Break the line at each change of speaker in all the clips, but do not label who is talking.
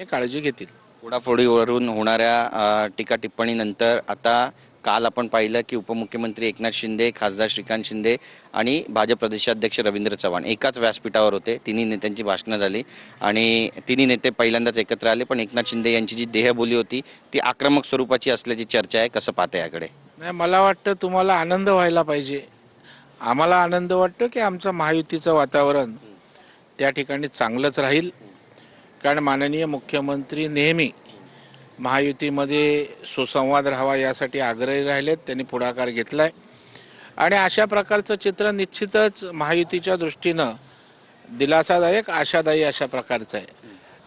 हे काळजी घेतील.
फोडाफोडीवरून होणाऱ्या टीका टिप्पणीनंतर आता काल आपण पाहिलं की उपमुख्यमंत्री एकनाथ शिंदे, खासदार श्रीकांत शिंदे आणि भाजप प्रदेशाध्यक्ष रवींद्र चव्हाण एकाच व्यासपीठावर होते. तिन्ही नेत्यांची भाषणं झाली आणि तिन्ही नेते पहिल्यांदाच एकत्र आले. पण एकनाथ शिंदे यांची जी देहबोली होती ती आक्रमक स्वरूपाची असल्याची चर्चा आहे. कसं पाहता याकडे?
नाही, मला वाटतं तुम्हाला आनंद व्हायला पाहिजे. आम्हाला आनंद वाटतो की आमचं महायुतीचं वातावरण त्या ठिकाणी चांगलंच राहील. कारण माननीय मुख्यमंत्री नेहमी महायुतीमध्ये सुसंवाद राहावा यासाठी आग्रही राहिलेत. त्यांनी पुढाकार घेतला आहे आणि अशा प्रकारचं चित्र निश्चितच महायुतीच्या दृष्टीनं दिलासादायक, आशादायी अशा प्रकारचं आहे.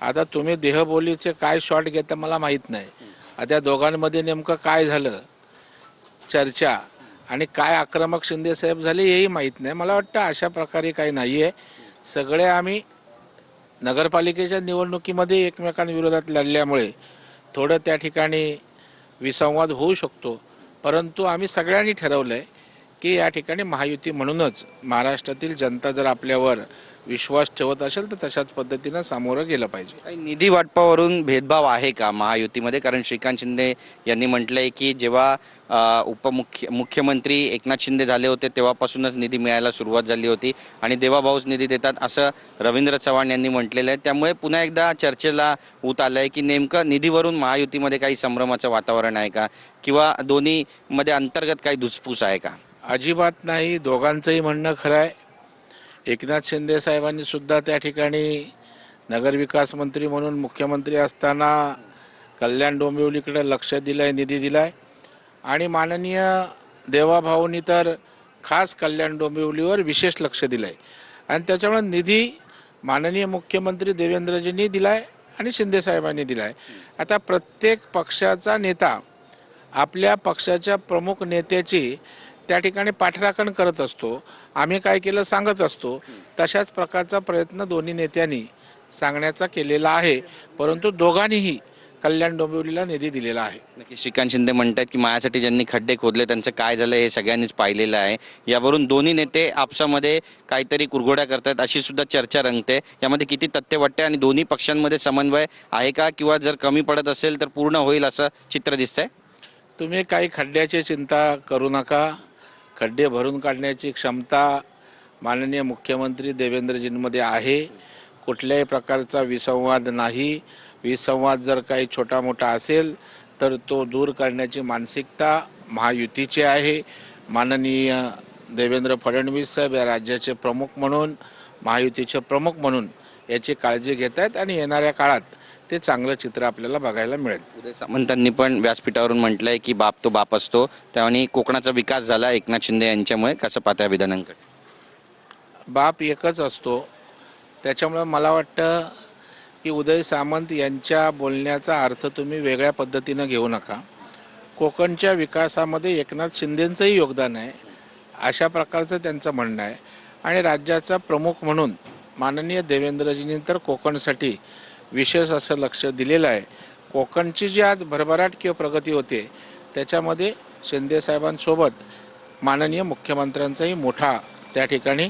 आता तुम्ही देहबोलीचे काय शॉट घेता मला माहीत नाही. आता दोघांमध्ये नेमकं काय झालं चर्चा आणि काय आक्रमक शिंदेसाहेब झाले हेही माहीत नाही. मला वाटतं अशा प्रकारे काही नाही आहे. सगळे आम्ही नगरपालिकेच्या निवडणुकीमध्ये एकमेकांविरोधात लढल्यामुळे थोडं त्या ठिकाणी विसंवाद होऊ शकतो, परंतु आम्ही सगळ्यांनी ठरवलं आहे की या ठिकाणी महायुती म्हणूनच महाराष्ट्रातील जनता जर आपल्यावर विश्वास ठेवत असेल तर तशाच पद्धतीनं सामोरं गेलं पाहिजे.
काही निधी वाटपावरून भेदभाव आहे का महायुतीमध्ये? कारण श्रीकांत शिंदे यांनी म्हटलंय की जेव्हा मुख्यमंत्री एकनाथ शिंदे झाले होते तेव्हापासूनच निधी मिळायला सुरुवात झाली होती आणि देवाभाऊच निधी देतात असं रवींद्र चव्हाण यांनी म्हटलेलं आहे. त्यामुळे पुन्हा एकदा चर्चेला ऊत आलं आहे की नेमकं निधीवरून महायुतीमध्ये काही संभ्रमाचं वातावरण आहे का किंवा दोन्हीमध्ये अंतर्गत काही धुसफूस आहे का?
अजिबात नाही. दोघांचंही म्हणणं खरं आहे. एकनाथ शिंदे साहेबांनी सुद्धा त्या ठिकाणी नगरविकास मंत्री म्हणून मुख्यमंत्री असताना कल्याण डोंबिवलीकडे लक्ष दिलं आहे, निधी दिला आहे आणि माननीय देवाभाऊंनी तर खास कल्याण डोंबिवलीवर विशेष लक्ष दिलं आहे आणि त्याच्यामुळे निधी माननीय मुख्यमंत्री देवेंद्रजींनी दिला आहे आणि शिंदेसाहेबांनी दिला आहे. आता प्रत्येक पक्षाचा नेता आपल्या पक्षाच्या प्रमुख नेत्याची त्या ठिकाणी पाठराखण करत असतो. आम्ही काय केलं सांगत असतो. तशाच प्रकारचा प्रयत्न दोन्ही नेत्यांनी सांगण्याचा केलेला आहे, परंतु दोघांनीही कल्याण डोंबिवलीला निधी दिलेला आहे.
नक्की श्रीकांत शिंदे म्हणतात की माझ्यासाठी ज्यांनी खड्डे खोदले त्यांचं काय झालं हे सगळ्यांनीच पाहिलेलं आहे. यावरून दोन्ही नेते आपसामध्ये काहीतरी कुरघोड्या करतात अशी सुद्धा चर्चा रंगते. यामध्ये किती तथ्य वाटते आणि दोन्ही पक्षांमध्ये समन्वय आहे का किंवा जर कमी पडत असेल तर पूर्ण होईल असं चित्र दिसतंय?
तुम्ही काही खड्ड्याची चिंता करू नका. खड्डे भरून काढण्याची क्षमता माननीय मुख्यमंत्री देवेंद्रजींमध्ये आहे. कुठल्याही प्रकारचा विसंवाद नाही. विसंवाद जर काही छोटा मोठा असेल तर तो दूर करण्याची मानसिकता महायुतीची आहे. माननीय देवेंद्र फडणवीस साहेब या राज्याचे प्रमुख म्हणून, महायुतीचे प्रमुख म्हणून याची काळजी घेत आहेत आणि येणाऱ्या काळात ते चांगलं चित्र आपल्याला बघायला मिळेल.
उदय सामंतांनी पण व्यासपीठावरून म्हटलंय की बाप तो बाप असतो. त्यामुळे कोकणाचा विकास झाला एकनाथ शिंदे यांच्यामुळे. कसं पाहता विधानांकडे?
बाप एकच असतो. त्याच्यामुळे मला वाटतं की उदय सामंत यांच्या बोलण्याचा अर्थ तुम्ही वेगळ्या पद्धतीनं घेऊ नका. कोकणच्या विकासामध्ये एकनाथ शिंदेंचंही योगदान आहे अशा प्रकारचं त्यांचं म्हणणं आहे आणि राज्याचा प्रमुख म्हणून माननीय देवेंद्रजींनी तर कोकणसाठी विशेष असं लक्ष दिलेलं आहे. कोकणची जी आज भरभराट किंवा प्रगती होते त्याच्यामध्ये शिंदेसाहेबांसोबत माननीय मुख्यमंत्र्यांचाही मोठा त्या ठिकाणी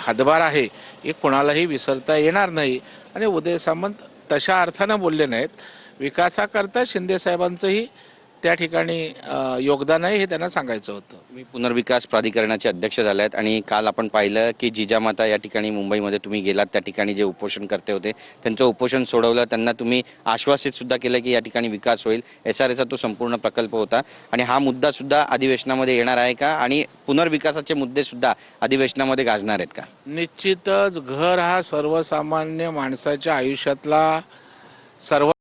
हातभार आहे हे कोणालाही विसरता येणार नाही आणि उदय सामंत तशा अर्थानं बोलले नाहीत. विकासाकरता शिंदेसाहेबांचंही त्या ठिकाणी योगदान आहे हे त्यांना सांगायचं होतं.
तुम्ही पुनर्विकास प्राधिकरणाचे अध्यक्ष झाले आहेत आणि काल आपण पाहिलं की जिजामाता या ठिकाणी मुंबईमध्ये तुम्ही गेलात. त्या ठिकाणी जे उपोषण करते होते त्यांचं उपोषण सोडवलं. त्यांना तुम्ही आश्वासित सुद्धा केलं की या ठिकाणी विकास होईल. SRAचा तो संपूर्ण प्रकल्प होता आणि हा मुद्दा सुद्धा अधिवेशनामध्ये येणार आहे का आणि पुनर्विकासाचे मुद्दे सुद्धा अधिवेशनामध्ये गाजणार आहेत का?
निश्चितच घर हा सर्वसामान्य माणसाच्या आयुष्यातला सर्व